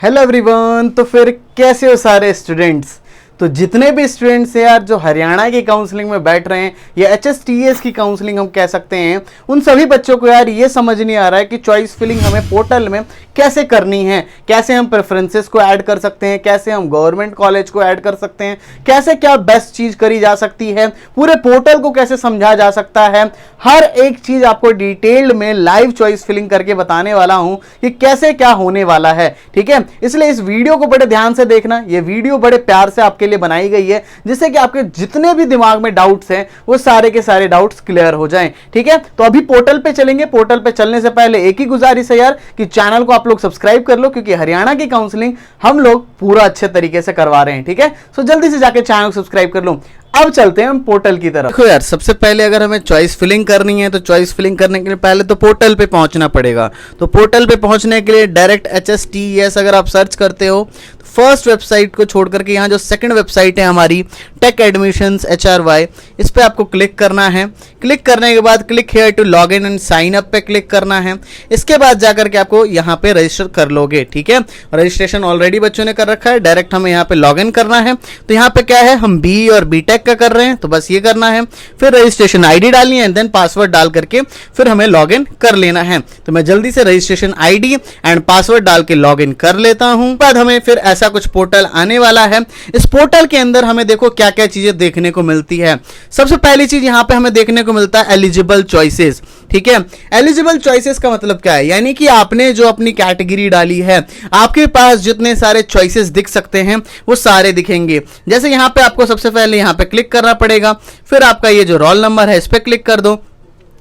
Hello everyone. तो फिर कैसे हो सारे स्टूडेंट्स। तो जितने भी स्टूडेंट्स हैं यार जो हरियाणा की काउंसलिंग में बैठ रहे हैं या HSTS की काउंसलिंग हम कह सकते हैं, उन सभी बच्चों को यार ये समझ नहीं आ रहा है कि चॉइस फिलिंग हमें पोर्टल में कैसे करनी है, कैसे हम प्रेफरेंसेस को ऐड कर सकते हैं, कैसे हम गवर्नमेंट कॉलेज को ऐड कर सकते हैं, कैसे क्या बेस्ट चीज करी जा सकती है, पूरे पोर्टल को कैसे समझा जा सकता है। हर एक चीज आपको डिटेल्ड में लाइव चॉइस फिलिंग करके बताने वाला हूं कि कैसे क्या होने वाला है। ठीक है, इसलिए इस वीडियो को बड़े ध्यान से देखना। ये वीडियो बड़े प्यार से आपके लिए बनाई गई है जिससे कि आपके जितने भी दिमाग में डाउट्स हैं वो सारे के सारे डाउट्स क्लियर हो जाएं। ठीक है, तो अभी पोर्टल पे चलेंगे। पोर्टल पे चलने से पहले एक ही गुजारिश है यार कि चैनल को आप लोग सब्सक्राइब कर लो, क्योंकि हरियाणा की काउंसलिंग हम लोग पूरा अच्छे तरीके से करवा रहे हैं। ठीक है, सो जल्दी से जाके चैनल को सब्सक्राइब कर लो। अब चलते हैं हम पोर्टल की तरफ। देखो यार, सबसे पहले अगर हमें चॉइस फिलिंग करनी है तो चॉइस फिलिंग करने के लिए पहले तो पोर्टल पे पहुंचना पड़ेगा। तो पोर्टल पे पहुंचने के लिए डायरेक्ट HSTS अगर आप सर्च करते हो तो फर्स्ट वेबसाइट को छोड़ करके यहाँ जो सेकंड वेबसाइट है हमारी टेक एडमिशंस HRY, इस पे आपको क्लिक करना है। क्लिक करने के बाद click here to log in and sign up पे क्लिक करना है। इसके बाद जाकर के आपको यहाँ पे रजिस्टर कर लोगे। ठीक है, रजिस्ट्रेशन ऑलरेडी बच्चों ने कर रखा है। डायरेक्ट हमें यहाँ पे लॉग इन करना है। तो यहाँ पे क्या है, हम BE और BTech का कर रहे हैं तो बस ये करना है। फिर रजिस्ट्रेशन ID डालनी है एंड देन पासवर्ड डाल करके फिर हमें लॉग इन कर लेना है। तो मैं जल्दी से रजिस्ट्रेशन ID एंड पासवर्ड डाल के लॉग इन कर लेता हूं। बाद हमें फिर ऐसा कुछ पोर्टल आने वाला है। इस पोर्टल के अंदर हमें देखो क्या क्या चीजें देखने को मिलती है। सबसे पहली चीज यहाँ पे हमें देखने को मिलता है एलिजिबल चॉइसेस। ठीक है, एलिजिबल चॉइसेस का मतलब क्या है, यानी कि आपने जो अपनी कैटेगरी डाली है आपके पास जितने सारे चॉइसेस दिख सकते हैं वो सारे दिखेंगे। जैसे यहाँ पे आपको सबसे पहले यहाँ पे क्लिक करना पड़ेगा, फिर आपका ये जो रोल नंबर है इस पे क्लिक कर दो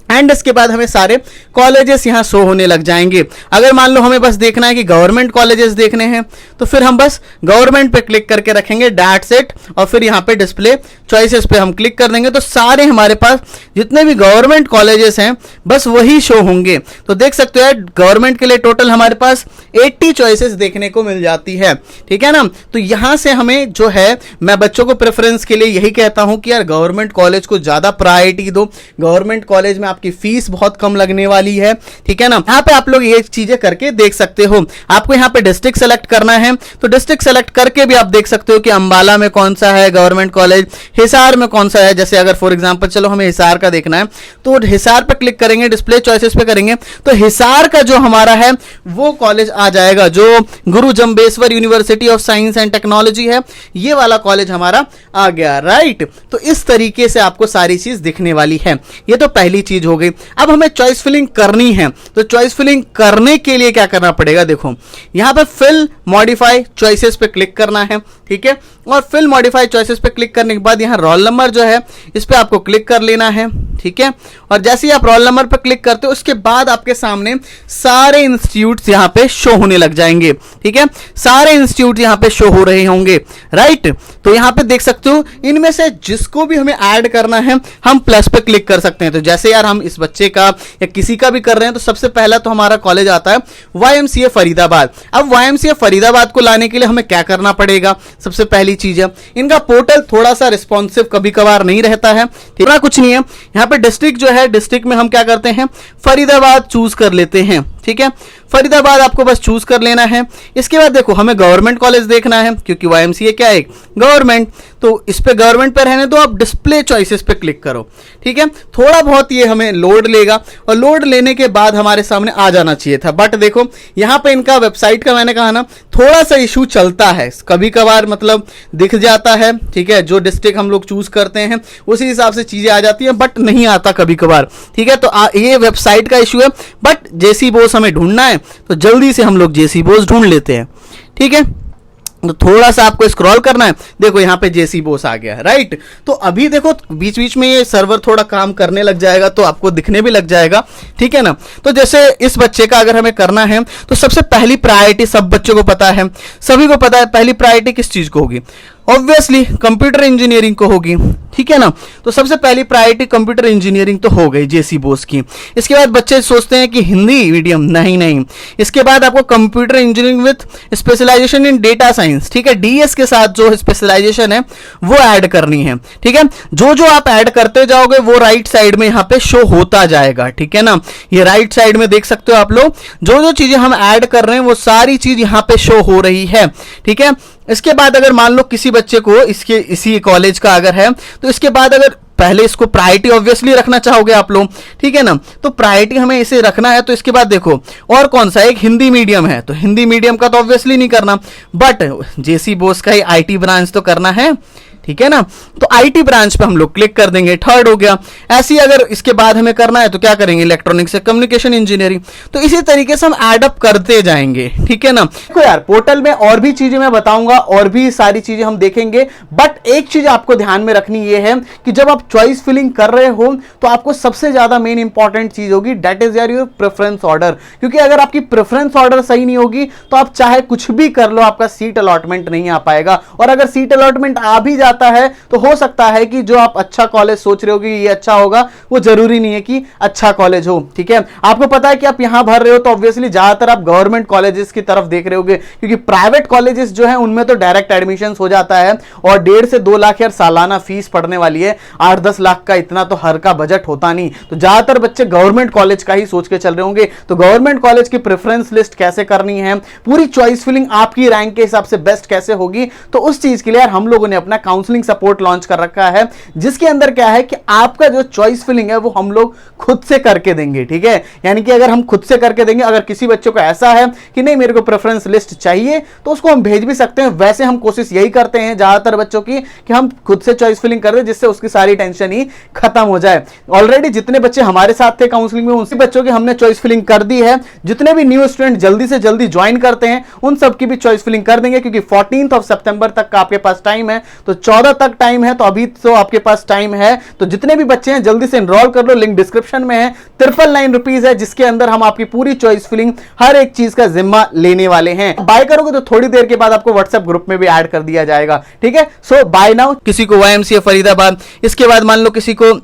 एंड इसके बाद हमें सारे कॉलेजेस यहाँ शो होने लग जाएंगे। अगर मान लो हमें बस देखना है कि गवर्नमेंट कॉलेजेस देखने हैं तो फिर हम बस गवर्नमेंट पे क्लिक करके रखेंगे दैट्स इट, और फिर यहाँ पे डिस्प्ले चॉइसेस पे हम क्लिक कर देंगे तो सारे हमारे पास जितने भी गवर्नमेंट कॉलेजेस हैं बस वही शो होंगे। तो देख सकते हो गवर्नमेंट के लिए टोटल हमारे पास 80 चॉइसेस देखने को मिल जाती है। ठीक है ना, तो यहाँ से हमें जो है, मैं बच्चों को प्रेफरेंस के लिए यही कहता हूँ कि यार गवर्नमेंट कॉलेज को ज्यादा प्रायोरिटी दो। गवर्नमेंट कॉलेज में की फीस बहुत कम लगने वाली है। ठीक है ना, यहाँ पे आप लोग ये चीजें करके देख सकते हो। आपको यहाँ पे डिस्ट्रिक्ट सेलेक्ट करना है तो डिस्ट्रिक्ट सेलेक्ट करके भी आप देख सकते हो कि अंबाला में कौन सा है गवर्नमेंट कॉलेज, हिसार में कौन सा है। जैसे अगर फॉर एग्जांपल चलो हमें हिसार का देखना है तो हिसार पे क्लिक करेंगे, डिस्प्ले चॉइसेस पे करेंगे तो हिसार का जो हमारा है वो कॉलेज आ जाएगा जो गुरु Jambheshwar university of science and technology है। ये वाला कॉलेज हमारा आ गया। राइट, तो इस तरीके से आपको सारी चीज दिखने वाली है। ये तो पहली चीज हो गई। अब हमें चॉइस फिलिंग करनी है तो चॉइस फिलिंग करने के लिए क्या करना पड़ेगा, देखो यहां पे फिल मॉडिफाई चॉइसेस पे क्लिक करना है। ठीक है, और फिल मॉडिफाई चॉइसेस पे क्लिक करने के बाद यहां रोल नंबर जो है इस पे आपको क्लिक कर लेना है। ठीक है, और जैसे ही आप रोल नंबर पे क्लिक करते हो उसके बाद आपके सामने सारे इंस्टीट्यूट्स यहां पे शो होने लग जाएंगे। ठीक है, सारे इंस्टीट्यूट यहां पे शो हो रहे होंगे। राइट, तो यहां पे देख सकते हो इनमें से जिसको भी हमें ऐड करना है हम प्लस पे क्लिक कर सकते हैं। तो जैसे यार हम इस बच्चे का या किसी का भी कर रहे हैं तो सबसे पहला तो हमारा कॉलेज आता है YMCA फरीदाबाद। अब YMCA फरीदाबाद को लाने के लिए हमें क्या करना पड़ेगा, सबसे पहली चीज है इनका पोर्टल थोड़ा सा रिस्पॉन्सिव कभी कभार नहीं रहता है। इतना कुछ नहीं है, यहाँ पे डिस्ट्रिक्ट जो है डिस्ट्रिक्ट में हम क्या करते हैं फरीदाबाद चूज कर लेते हैं। ठीक है, फरीदाबाद आपको बस चूज कर लेना है। इसके बाद देखो हमें गवर्नमेंट कॉलेज देखना है क्योंकि YMCA क्या है गवर्नमेंट, तो इस पे गवर्नमेंट पे रहने दो, आप डिस्प्ले चॉइसेस पे क्लिक करो। ठीक है, थोड़ा बहुत ये हमें लोड लेगा और लोड लेने के बाद हमारे सामने आ जाना चाहिए था, बट देखो यहाँ पे इनका वेबसाइट का मैंने कहा ना थोड़ा सा इशू चलता है कभी कभार, मतलब दिख जाता है। ठीक है, जो डिस्ट्रिक्ट हम लोग चूज करते हैं उसी हिसाब से चीजें आ जाती है बट नहीं आता कभी कभार। ठीक है, तो ये वेबसाइट का इशू है, बट जेसी बोस हमें ढूंढना है तो जल्दी से हम लोग जेसी बोस ढूंढ लेते हैं। ठीक है, तो थोड़ा सा आपको स्क्रॉल करना है, देखो यहाँ पे जेसी बोस आ गया है। राइट, तो अभी देखो बीच बीच में ये सर्वर थोड़ा काम करने लग जाएगा तो आपको दिखने भी लग जाएगा। ठीक है ना, तो जैसे इस बच्चे का अगर हमें करना है तो सबसे पहली प्रायोरिटी सब बच्चों को पता है, सभी को पता है पहली प्रायोरिटी किस चीज को होगी, ऑब्वियसली कंप्यूटर इंजीनियरिंग को होगी, ठीक है ना। तो सबसे पहली प्रायोरिटी कंप्यूटर इंजीनियरिंग तो हो गई जेसी बोस की। इसके बाद बच्चे सोचते हैं कि हिंदी मीडियम, नहीं, इसके बाद आपको computer engineering with specialization in data science, ठीक है, डीएस के साथ जो स्पेशलाइजेशन है वो ऐड करनी है, ठीक है। जो जो आप ऐड करते जाओगे वो राइट साइड में यहाँ पे शो होता जाएगा, ठीक है ना। ये राइट साइड में देख सकते हो आप लोग, जो जो चीजें हम ऐड कर रहे हैं वो सारी चीज यहाँ पे शो हो रही है, ठीक है। इसके बाद अगर मान लो किसी बच्चे को इसी कॉलेज का अगर है, तो इसके बाद अगर पहले इसको प्रायोरिटी ऑब्वियसली रखना चाहोगे आप लोग, ठीक है ना। तो प्रायोरिटी हमें इसे रखना है, तो इसके बाद देखो और कौन सा, एक हिंदी मीडियम है, तो हिंदी मीडियम का तो ऑब्वियसली नहीं करना, बट जेसी बोस का ही आईटी ब्रांच तो करना है, ठीक है ना। तो आईटी ब्रांच पे हम लोग क्लिक कर देंगे, थर्ड हो गया। ऐसी अगर इसके बाद हमें करना है तो क्या करेंगे, इलेक्ट्रॉनिक्स से कम्युनिकेशन इंजीनियरिंग। तो इसी तरीके से हम ऐड अप करते जाएंगे, ठीक है ना। देखो यार, पोर्टल में और भी चीजें मैं बताऊंगा, और भी सारी चीजें हम देखेंगे, बट एक चीज आपको ध्यान में रखनी ये है कि जब आप चॉइस फिलिंग कर रहे हो तो आपको सबसे ज्यादा मेन इंपॉर्टेंट चीज होगी, that is your preference order. क्योंकि अगर आपकी प्रेफरेंस ऑर्डर सही नहीं होगी तो आप चाहे कुछ भी कर लो, आपका सीट अलॉटमेंट नहीं आ पाएगा। और अगर सीट अलॉटमेंट आ भी जाता है तो हो सकता है कि जो आप अच्छा कॉलेज सोच रहे हो कि ये अच्छा होगा, वो जरूरी नहीं है कि अच्छा कॉलेज हो, ठीक है। आपको पता है कि आप यहां भर रहे हो तो ऑब्वियसली ज्यादातर आप गवर्नमेंट कॉलेजेस की तरफ देख रहे होगे, क्योंकि प्राइवेट कॉलेजेस जो है उनमें तो डायरेक्ट एडमिशन हो जाता है और 1.5 से 2 लाख यार सालाना फीस पड़ने वाली है, 8-10 लाख का इतना तो हर का बजट होता नहीं। तो ज्यादातर बच्चे गवर्नमेंट कॉलेज का ही सोच के चल रहे होंगे। तो गवर्नमेंट कॉलेज की प्रेफरेंस लिस्ट कैसे करनी है, पूरी चॉइस फिलिंग आपकी रैंक के हिसाब से बेस्ट कैसे होगी, तो उस चीज के लिए यार हम लोगों ने अपना काउंसलिंग सपोर्ट लॉन्च कर रखा है, जिसके अंदर क्या है कि आपका जो चॉइस फिलिंग है वो हम लोग खुद से करके देंगे, ठीक है। यानी कि अगर हम खुद से करके देंगे, अगर किसी बच्चों को ऐसा है कि नहीं मेरे को प्रेफरेंस लिस्ट चाहिए तो उसको हम भेज भी सकते हैं। वैसे हम कोशिश यही करते हैं ज्यादातर बच्चों की कि हम खुद से चॉइस फिलिंग कर दें, जिससे उसकी सारी टेंशन ही खत्म हो जाए। ऑलरेडी जितने बच्चे हमारे साथ थे काउंसलिंग में, उन बच्चों की हमने चॉइस फिलिंग कर दी है। जितने भी न्यू स्टूडेंट जल्दी से जल्दी ज्वाइन करते हैं उन सबकी भी चॉइस फिलिंग कर देंगे, क्योंकि 14 सितंबर तक का आपके पास टाइम है, तो 14 तक टाइम है, तो अभी तो आपके पास टाइम है। तो जितने भी बच्चे हैं जल्दी से एनरोल कर लो, लिंक डिस्क्रिप्शन में है। 999 रुपीज है, जिसके अंदर हम आपकी पूरी चॉइस फिलिंग हर एक चीज का जिम्मा लेने वाले हैं। बाय करोगे तो थोड़ी देर के बाद आपको व्हाट्सएप ग्रुप में भी ऐड कर दिया जाएगा, ठीक है। सो बाय नाउ। किसी को YMCA फरीदाबाद, इसके बाद मान लो किसी को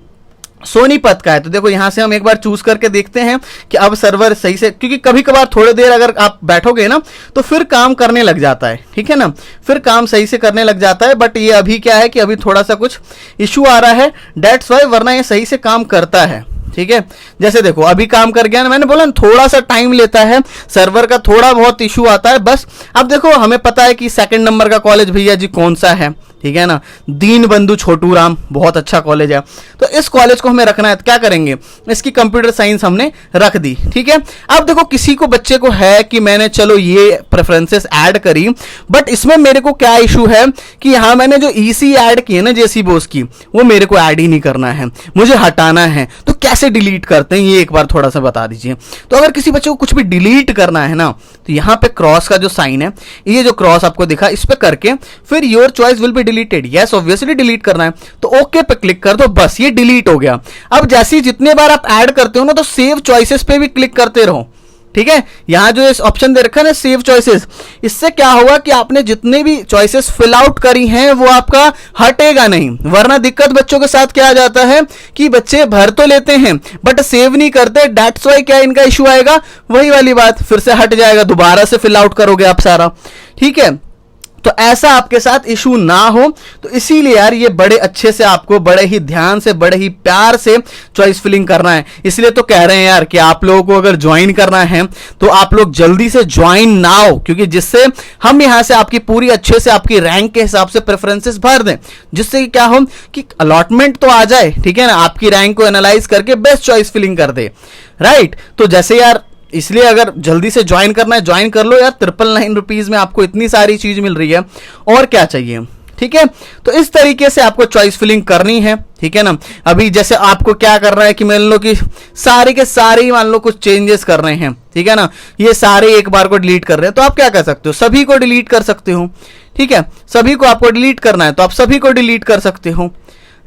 सोनीपत का है, तो देखो यहां से हम एक बार चूज करके देखते हैं कि अब सर्वर सही से, क्योंकि कभी कभार थोड़ी देर अगर आप बैठोगे ना तो फिर काम करने लग जाता है, ठीक है ना, फिर काम सही से करने लग जाता है। बट ये अभी क्या है कि अभी थोड़ा सा कुछ इशू आ रहा है, डेट्स वाई, वरना ये सही से काम करता है, ठीक है। जैसे देखो अभी काम कर गया ना, मैंने बोला थोड़ा सा टाइम लेता है, सर्वर का थोड़ा बहुत इशू आता है बस। अब देखो हमें पता है कि 2nd नंबर का कॉलेज भैया जी कौन सा है, ठीक है ना, दीन बंधु छोटूराम, बहुत अच्छा कॉलेज है। तो इस कॉलेज को हमें रखना है, तो क्या करेंगे, इसकी कंप्यूटर साइंस हमने रख दी, ठीक है। अब देखो किसी को बच्चे को है कि मैंने चलो ये प्रेफरेंसेस ऐड करी, बट इसमें मेरे को क्या इशू है कि यहां मैंने जो ईसी ऐड की है ना जेसी बोस की, वो मेरे को ऐड ही नहीं करना है, मुझे हटाना है। तो कैसे डिलीट करते हैं ये एक बार थोड़ा सा बता दीजिए। तो अगर किसी बच्चे को कुछ भी डिलीट करना है ना, तो यहां पे क्रॉस का जो साइन है, ये जो क्रॉस आपको दिखा, इस पे करके फिर your choice will be deleted, yes obviously delete करना है, तो ओके पे क्लिक कर दो, बस ये डिलीट हो गया। अब जैसे जितने बार आप ऐड करते हो ना, तो सेव चॉइसेस पे भी क्लिक करते रहो, ठीक है। यहां जो इस ऑप्शन दे रखा है ना सेव चॉइसेस, इससे क्या होगा कि आपने जितने भी चॉइसेस फिल आउट करी हैं वो आपका हटेगा नहीं। वरना दिक्कत बच्चों के साथ क्या आ जाता है कि बच्चे भर तो लेते हैं बट सेव नहीं करते, दैट्स व्हाई क्या इनका इशू आएगा, वही वाली बात, फिर से हट जाएगा, दोबारा से फिल आउट करोगे आप सारा, ठीक है। तो ऐसा आपके साथ इशू ना हो, तो इसीलिए यार ये बड़े अच्छे से आपको बड़े ही ध्यान से बड़े ही प्यार से चॉइस फिलिंग करना है। इसलिए तो कह रहे हैं यार कि आप लोगों को अगर ज्वाइन करना है तो आप लोग जल्दी से ज्वाइन नाउ, क्योंकि जिससे हम यहां से आपकी पूरी अच्छे से आपकी रैंक के हिसाब से प्रेफरेंसेस भर दें, जिससे क्या हो कि अलॉटमेंट तो आ जाए, ठीक है ना, आपकी रैंक को एनालाइज करके बेस्ट चॉइस फिलिंग कर दे, राइट। तो जैसे यार इसलिए अगर जल्दी से ज्वाइन करना है ज्वाइन कर लो यार, 999 रुपीज में आपको इतनी सारी चीज मिल रही है, और क्या चाहिए, ठीक है। तो इस तरीके से आपको चॉइस फिलिंग करनी है, ठीक है ना। अभी जैसे आपको क्या करना है कि मान लो कि सारे के सारे मान लो कुछ चेंजेस कर रहे हैं, ठीक है ना, ये सारे एक बार को डिलीट कर रहे हैं, तो आप क्या कर सकते हो, सभी को डिलीट कर सकते हो, ठीक है। सभी को आपको डिलीट करना है तो आप सभी को डिलीट कर सकते हो,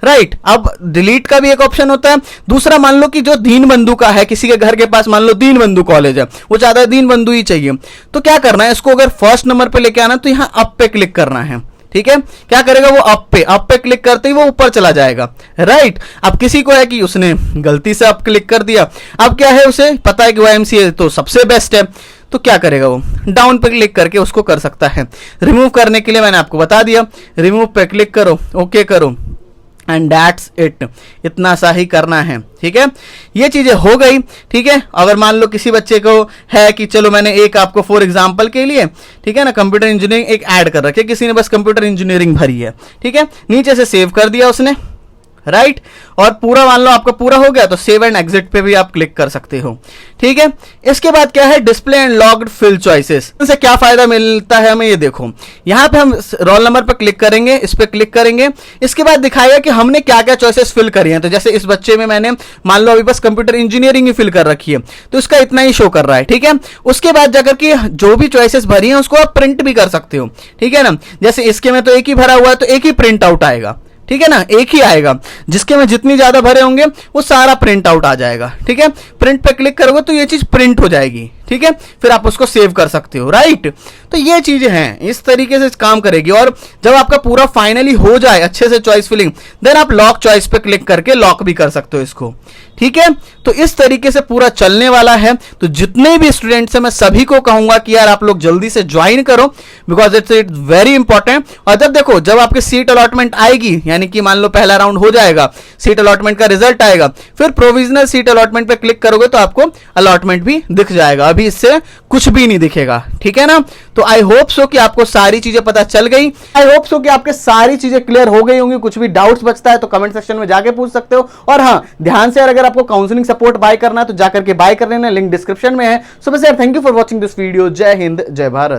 राइट। अब डिलीट का भी एक ऑप्शन होता है। दूसरा मान लो कि जो दीन बंधु का है, किसी के घर के पास मान लो दीन बंधु कॉलेज है, वो चाहता है दीन बंधु ही चाहिए, तो क्या करना है, इसको अगर 1st नंबर पे लेके आना तो यहां अप पे क्लिक करना है, ठीक है, क्या करेगा वो अप पे क्लिक करते ही वो ऊपर चला जाएगा, राइट। अब किसी को है कि उसने गलती से अप क्लिक कर दिया, अब क्या है उसे पता है कि YMCA तो सबसे बेस्ट है, तो क्या करेगा वो डाउन पे क्लिक करके उसको कर सकता है। रिमूव करने के लिए मैंने आपको बता दिया, रिमूव पे क्लिक करो, ओके करो, एंड दैट्स इट, इतना सा ही करना है, ठीक है। ये चीजें हो गई, ठीक है। अगर मान लो किसी बच्चे को है कि चलो मैंने एक आपको फॉर एग्जांपल के लिए, ठीक है ना, कंप्यूटर इंजीनियरिंग एक ऐड कर रखी है, किसी ने बस कंप्यूटर इंजीनियरिंग भरी है, ठीक है, नीचे से सेव कर दिया उसने, राइट, और पूरा मान लो आपका पूरा हो गया तो सेव एंड एग्जिट पे भी आप क्लिक कर सकते हो, ठीक है। इसके बाद क्या है, display and logged fill choices, इनसे क्या फायदा मिलता है हमें, ये देखो यहां पे हम रोल नंबर पर क्लिक करेंगे, इस पे क्लिक करेंगे, इसके बाद दिखाएगा कि हमने क्या क्या चॉइसेस फिल करी हैं। तो जैसे इस बच्चे में मैंने मान लो अभी बस कंप्यूटर इंजीनियरिंग ही फिल कर रखी है, तो इसका इतना ही शो कर रहा है, ठीक है। उसके बाद जाकर के जो भी चॉइसेस भरी हैं उसको आप प्रिंट भी कर सकते हो, ठीक है ना। जैसे इसके में तो एक ही भरा हुआ है तो एक ही प्रिंट आउट आएगा, ठीक है ना, एक ही आएगा। जिसके में जितनी ज्यादा भरे होंगे वो सारा प्रिंट आउट आ जाएगा, ठीक है। प्रिंट पे क्लिक करोगे तो ये चीज प्रिंट हो जाएगी, ठीक है, फिर आप उसको सेव कर सकते हो, राइट। तो ये चीजें हैं, इस तरीके से काम करेगी। और जब आपका पूरा फाइनली हो जाए अच्छे से चॉइस फिलिंग, देन आप लॉक चॉइस पे क्लिक करके लॉक भी कर सकते हो इसको, ठीक है। तो इस तरीके से पूरा चलने वाला है। तो जितने भी स्टूडेंट्स हैं मैं सभी को कहूंगा कि यार आप लोग जल्दी से ज्वाइन करो, बिकॉज इट्स वेरी इंपॉर्टेंट। और जब देखो जब आपकी सीट अलॉटमेंट आएगी, यानी कि मान लो पहला राउंड हो जाएगा, सीट अलॉटमेंट का रिजल्ट आएगा, फिर प्रोविजनल सीट अलॉटमेंट पे क्लिक करोगे तो आपको अलॉटमेंट भी दिख जाएगा, अभी इससे कुछ भी नहीं दिखेगा, ठीक है ना। तो आई होप सो कि आपको सारी चीजें पता चल गई, आई होप सो कि आपके सारी चीजें क्लियर हो गई होंगी। कुछ भी डाउट्स बचता है तो कमेंट सेक्शन में जाके पूछ सकते हो। और हाँ, ध्यान से अगर आपको काउंसलिंग सपोर्ट बाय करना है तो जाकर के बाय कर लेना, लिंक डिस्क्रिप्शन में है। सो बस यार, thank you for watching this video. जय हिंद, जय भारत।